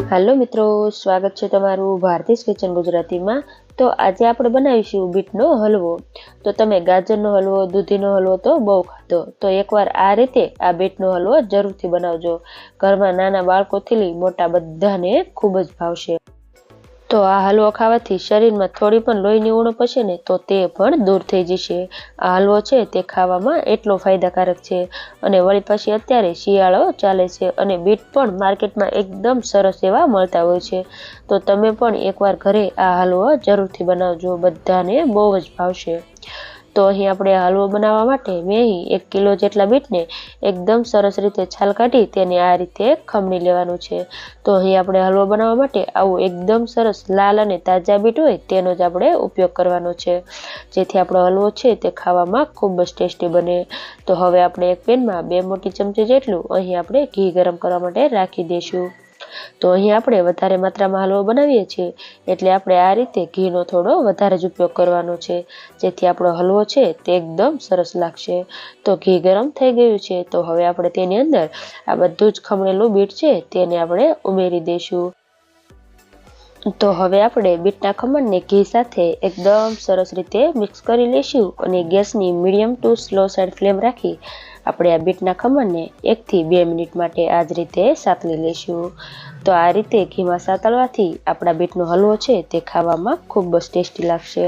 Hello मित्रों, स्वागत है तमारू भारतीय किचन गुजराती में। तो आज आप बनावीशुं बीटनो हलवो। तो तमे गाजरनो हलवो, दूधीनो हलवो तो बहु खाधो, तो एक बार आ रीते आ बीटनो हलवो जरूरथी बनावजो। घरमां नाना बाळकोथी लई मोटा बधाने खूब ज भावशे। तो आ हलवो खावाथी शरीर में थोड़ी पण लोहीनी उणप हशे ने तो ते पण दूर थई जशे। आ हलवो छे ते खावामां एटलो फायदाकारक छे अने वળી पाછી અત્યારે શિયાળો ચાલે છે અને બીટ પણ માર્કેટમાં એકદમ સરસ એવા મળતા હોય છે। તો તમે પણ એકવાર ઘરે આ હલવો જરૂરથી બનાવજો, બધાને બહુ જ ભાવશે। તો અહીં આપણે હલવો બનાવવા માટે મેં અહીં 1 કિલો જેટલા બીટને એકદમ સરસ રીતે છાલ કાઢી તેને આ રીતે ખમણી લેવાનું છે। તો અહીં આપણે હલવો બનાવવા માટે આવું એકદમ સરસ લાલ અને તાજા બીટ હોય તેનો જ આપણે ઉપયોગ કરવાનો છે, જેથી આપણો હલવો છે તે ખાવામાં ખૂબ જ ટેસ્ટી બને। તો હવે આપણે એક પેનમાં 2 મોટી ચમચી જેટલું અહીં આપણે ઘી ગરમ કરવા માટે રાખી દઈશું। તો અહીં આપણે વધારે માત્રામાં હલવો બનાવીએ છીએ એટલે આપણે આ રીતે ઘીનો થોડો વધારે જ ઉપયોગ કરવાનો છે, જેથી આપણો હલવો છે તે એકદમ સરસ લાગશે। તો ઘી ગરમ થઈ ગયું છે, તો હવે આપણે તેની અંદર આ બધું જ ખમણેલું બીટ છે તેને આપણે ઉમેરી દઈશું। તો હવે આપણે બીટના ખમણને ઘી સાથે એકદમ સરસ રીતે મિક્સ કરી લઈશું અને ગેસની medium to slow side flame રાખી આપણે આ બીટના ખમણને 1 થી 2 મિનિટ માટે આ જ રીતે સાતળી લઈશું। તો આ રીતે ઘીમાં સાતળવાથી આપણા બીટનો હલવો છે તે ખાવામાં ખૂબ જ ટેસ્ટી લાગશે।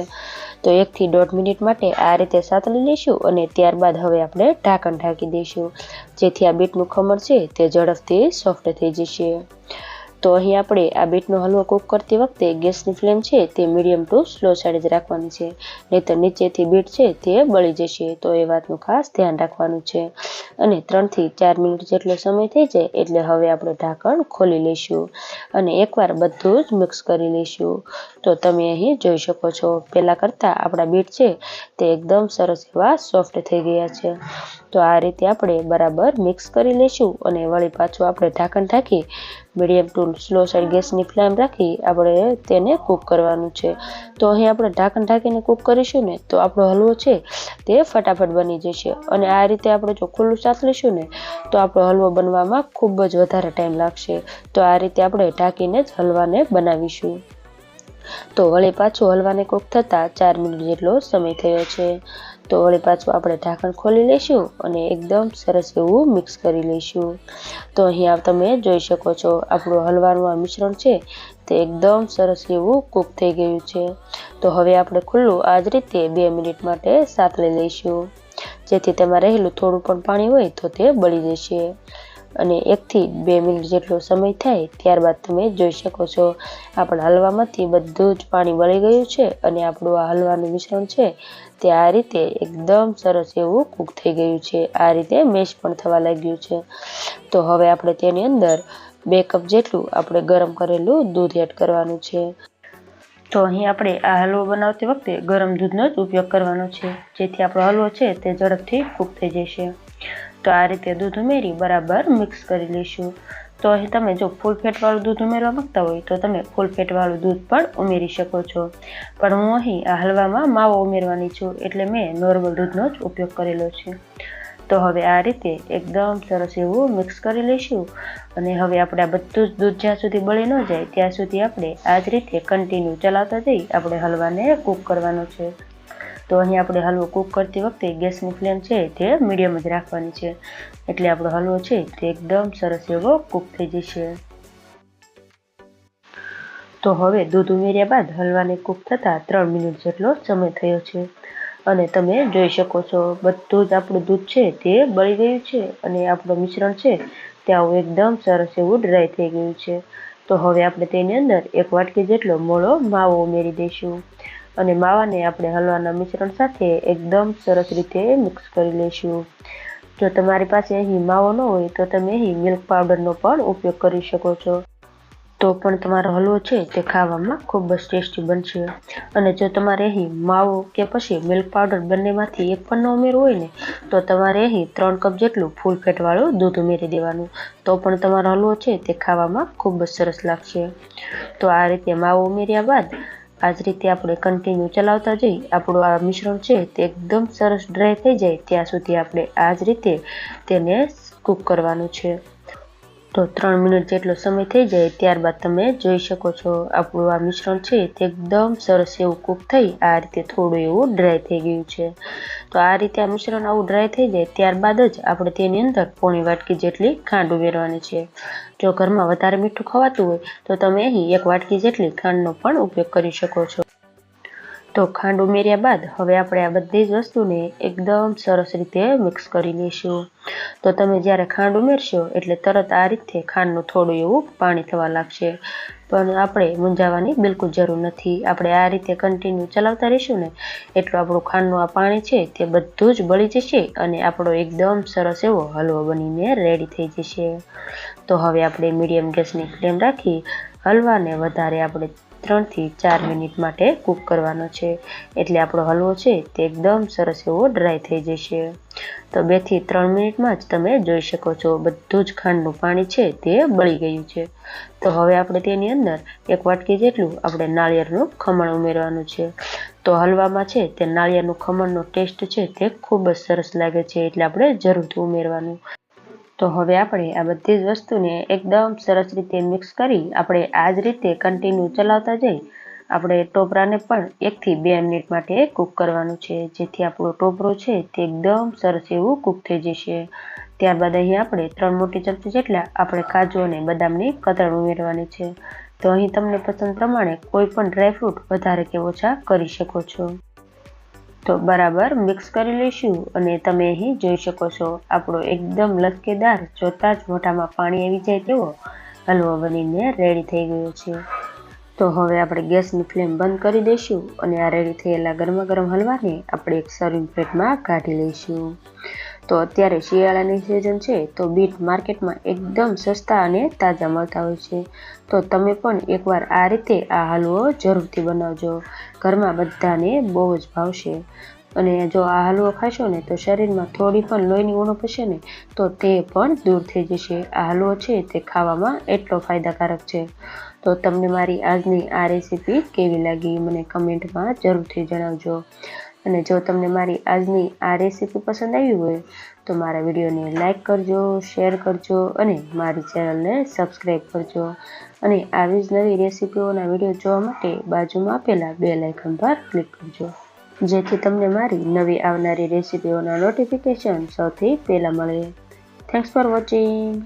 તો 1 થી 1.5 મિનિટ માટે આ રીતે સાતળી લઈશું અને ત્યારબાદ હવે આપણે ઢાંકણ ઢાંકી દઈશું, જેથી આ બીટનું ખમણ છે તે ઝડપથી સોફ્ટ થઈ જશે। તો અહીં આપણે આ બીટનો હલવો કૂક કરતી વખતે ગેસની ફ્લેમ છે તે મીડિયમ ટુ સ્લો સાઈડ જ રાખવાની છે, નહીંતર નીચેથી બીટ છે તે બળી જશે। તો એ વાતનું ખાસ ધ્યાન રાખવાનું છે। અને 3 થી 4 મિનિટ જેટલો સમય થઈ જાય એટલે હવે આપણે ઢાંકણ ખોલી લઈશું અને એકવાર બધું જ મિક્સ કરી લઈશું। તો તમે અહીં જોઈ શકો છો પહેલાં કરતાં આપણા બીટ છે તે એકદમ સરસ એવા સોફ્ટ થઈ ગયા છે। તો આ રીતે આપણે બરાબર મિક્સ કરી લઈશું અને વળી પાછું આપણે ઢાંકણ ઢાંકી મીડિયમ ટુ સ્લો સાઈડ ગેસની ફ્લેમ રાખી આપણે તેને કૂક કરવાનું છે। તો અહીં આપણે ઢાંકણ ઢાંકીને કૂક કરીશું ને તો આપણો હલવો છે તે ફટાફટ બની જશે અને આ રીતે આપણે જો ખુલ્લું સાતળીશું ને તો આપણો હલવો બનવામાં ખૂબ જ વધારે ટાઈમ લાગશે। તો આ રીતે આપણે ઢાંકીને જ હલવાને બનાવીશું। તો વળી પાછું હલવાને કૂક થતાં 4 મિનિટ જેટલો સમય થયો છે। તો વળી પાછું આપણે ઢાંકણ ખોલી લઈશું અને એકદમ સરસ એવું મિક્સ કરી લઈશું। તો અહીંયા તમે જોઈ શકો છો આપણું હલવાનું આ મિશ્રણ છે તે એકદમ સરસ એવું કૂક થઈ ગયું છે। તો હવે આપણે ખુલ્લું આ જ રીતે 2 મિનિટ માટે સાતળી લઈશું, જેથી તેમાં રહેલું થોડું પણ પાણી હોય તો તે બળી જશે। અને 1 થી 2 મિનિટ જેટલો સમય થાય ત્યારબાદ તમે જોઈ શકો છો આપણા હલવામાંથી બધું જ પાણી બળી ગયું છે અને આપણું આ હલવાનું મિશ્રણ છે તે આ રીતે એકદમ સરસ એવું કૂક થઈ ગયું છે, આ રીતે મેશ પણ થવા લાગ્યું છે। તો હવે આપણે તેની અંદર 2 કપ જેટલું આપણે ગરમ કરેલું દૂધ એડ કરવાનું છે। તો અહીં આપણે આ હલવો બનાવતી વખતે ગરમ દૂધનો જ ઉપયોગ કરવાનો છે, જેથી આપણો હલવો છે તે ઝડપથી કૂક થઈ જશે। તો આ રીતે દૂધ ઉમેરી બરાબર મિક્સ કરી લઈશું। તો અહીં તમે જો ફૂલ ફેટવાળું દૂધ ઉમેરવા માંગતા હોય તો તમે ફૂલ ફેટવાળું દૂધ પણ ઉમેરી શકો છો, પણ હું અહીં આ હલવામાં માવો ઉમેરવાની છું એટલે મેં નોર્મલ દૂધનો જ ઉપયોગ કરેલો છે। તો હવે આ રીતે એકદમ સરસ એવું મિક્સ કરી લઈશું અને હવે આપણે આ બધું જ દૂધ જ્યાં સુધી બળી ન જાય ત્યાં સુધી આપણે આ જ રીતે કન્ટિન્યુ ચલાવતા જઈ આપણે હલવાને કૂક કરવાનો છે। તો અહીં આપણે હલવો કૂક કરતી વખતે ગેસની ફ્લેમ છે તે મીડિયમ જ રાખવાની છે, એટલે આપણો હલવો છે તે એકદમ સરસ એવો કૂક થઈ જશે। તો હવે દૂધ ઉમેર્યા બાદ હલવાને કૂક થતાં 3 મિનિટ જેટલો સમય થયો છે અને તમે જોઈ શકો છો બધું જ આપણું દૂધ છે તે બળી ગયું છે અને આપણું મિશ્રણ છે તે આવું એકદમ સરસ એવું ડ્રાય થઈ ગયું છે। તો હવે આપણે તેની અંદર 1 વાટકી જેટલો મોળો માવો ઉમેરી દઈશું અને માવાને આપણે હલવાના મિશ્રણ સાથે એકદમ સરસ રીતે મિક્સ કરી લઈશું। જો તમારી પાસે અહીં માવો ન હોય તો તમે અહીં મિલ્ક પાવડરનો પણ ઉપયોગ કરી શકો છો, તો પણ તમારો હલવો છે તે ખાવામાં ખૂબ જ ટેસ્ટી બનશે। અને જો તમારે અહીં માવો કે પછી મિલ્ક પાવડર બંનેમાંથી એક પણ ન ઉમેરવું હોય ને તો તમારે અહીં 3 કપ જેટલું ફૂલ ફેટવાળું દૂધ ઉમેરી દેવાનું, તો પણ તમારો હલવો છે તે ખાવામાં ખૂબ જ સરસ લાગશે। તો આ રીતે માવો ઉમેર્યા બાદ આ જ રીતે આપણે કન્ટિન્યુ ચલાવતા જઈ આપણું આ મિશ્રણ છે તે એકદમ સરસ ડ્રાય થઈ જાય ત્યાં સુધી આપણે આ જ રીતે તેને કૂક કરવાનું છે। તો 3 મિનિટ જેટલો સમય થઈ જાય ત્યારબાદ તમે જોઈ શકો છો આપણું આ મિશ્રણ છે તે એકદમ સરસ એવું કૂક થઈ આ રીતે થોડું એવું ડ્રાય થઈ ગયું છે। તો આ રીતે આ મિશ્રણ આવું ડ્રાય થઈ જાય ત્યારબાદ જ આપણે તેની અંદર પોણી વાટકી જેટલી ખાંડ ઉમેરવાની છે। જો ઘરમાં વધારે મીઠું ખવાતું હોય તો તમે અહીં 1 વાટકી જેટલી ખાંડનો પણ ઉપયોગ કરી શકો છો। તો ખાંડ ઉમેર્યા બાદ હવે આપણે આ બધી જ વસ્તુને એકદમ સરસ રીતે મિક્સ કરી લઈશું। તો તમે જ્યારે ખાંડ ઉમેરશો એટલે તરત આ રીતે ખાંડનું થોડું એવું પાણી થવા લાગશે, પણ આપણે મૂંઝાવાની બિલકુલ જરૂર નથી। આપણે આ રીતે કન્ટિન્યુ ચલાવતા રહીશું ને એટલું આપણું ખાંડનું આ પાણી છે તે બધું જ બળી જશે અને આપણો એકદમ સરસ એવો હલવો બનીને રેડી થઈ જશે। તો હવે આપણે મીડિયમ ગેસની ફ્લેમ રાખી હલવાને વધારે આપણે 3 થી 4 મિનિટ માટે કૂક કરવાનો છે, એટલે આપણો હલવો છે તે એકદમ સરસ એવો ડ્રાય થઈ જશે। તો 2 થી 3 મિનિટમાં જ તમે જોઈ શકો છો બધું જ ખાંડનું પાણી છે તે બળી ગયું છે। તો હવે આપણે તેની અંદર 1 વાટકી જેટલું આપણે નાળિયેરનું ખમણ ઉમેરવાનું છે। તો હલવામાં છે તે નાળિયેરનું ખમણનો ટેસ્ટ છે તે ખૂબ જ સરસ લાગે છે, એટલે આપણે જરૂરથી ઉમેરવાનું। તો હવે આપણે આ બધી જ વસ્તુને એકદમ સરસ રીતે મિક્સ કરી આપણે આ જ રીતે કન્ટિન્યુ ચલાવતા જઈ આપણે ટોપરાને પણ 1 થી 2 મિનિટ માટે કૂક કરવાનું છે, જેથી આપણો ટોપરો છે તે એકદમ સરસ એવું કૂક થઈ જશે। ત્યારબાદ અહીં આપણે 3 મોટી ચમચી જેટલા આપણે કાજુ અને બદામની કતરણ ઉમેરવાની છે। તો અહીં તમને પસંદ પ્રમાણે કોઈ પણ ડ્રાયફ્રૂટ વધારે કે ઓછા કરી શકો છો। તો બરાબર મિક્સ કરી લઈશું અને તમે અહીં જોઈ શકો છો આપણો એકદમ લચકેદાર જોતા જ મોઢામાં પાણી આવી જાય તેવો હલવો બનીને રેડી થઈ ગયો છે। તો હવે આપણે ગેસની ફ્લેમ બંધ કરી દઈશું અને આ રેડી થયેલા ગરમા ગરમ હલવાને આપણે એક સર્વિંગ પ્લેટમાં કાઢી લઈશું। તો અત્યારે શિયાળાની સિઝન છે તો બીટ માર્કેટમાં એકદમ સસ્તા અને તાજા મળતા હોય છે, તો તમે પણ એકવાર આ રીતે આ હલવો જરૂરથી બનાવજો, ઘરમાં બધાને બહુ જ ભાવશે। અને જો આ હલવો ખાશો ને તો શરીરમાં થોડી પણ લોહીની ઉણપ હશે ને તો તે પણ દૂર થઈ જશે। આ હલવો છે તે ખાવામાં એટલો ફાયદાકારક છે। તો તમને મારી આજની આ રેસીપી કેવી લાગી મને કમેન્ટમાં જરૂરથી જણાવજો, અને જો તમને મારી આજની આ રેસીપી પસંદ આવી હોય તો મારા વિડીયોને લાઇક કરજો, શેર કરજો અને મારી ચેનલને સબસ્ક્રાઈબ કરજો, અને આવી જ નવી રેસીપીઓના વિડીયો જોવા માટે બાજુમાં આપેલા બેલ આઇકન પર ક્લિક કરજો, જેથી તમને મારી નવી આવનારી રેસીપીઓના નોટિફિકેશન સૌથી પહેલાં મળે। Thanks for watching.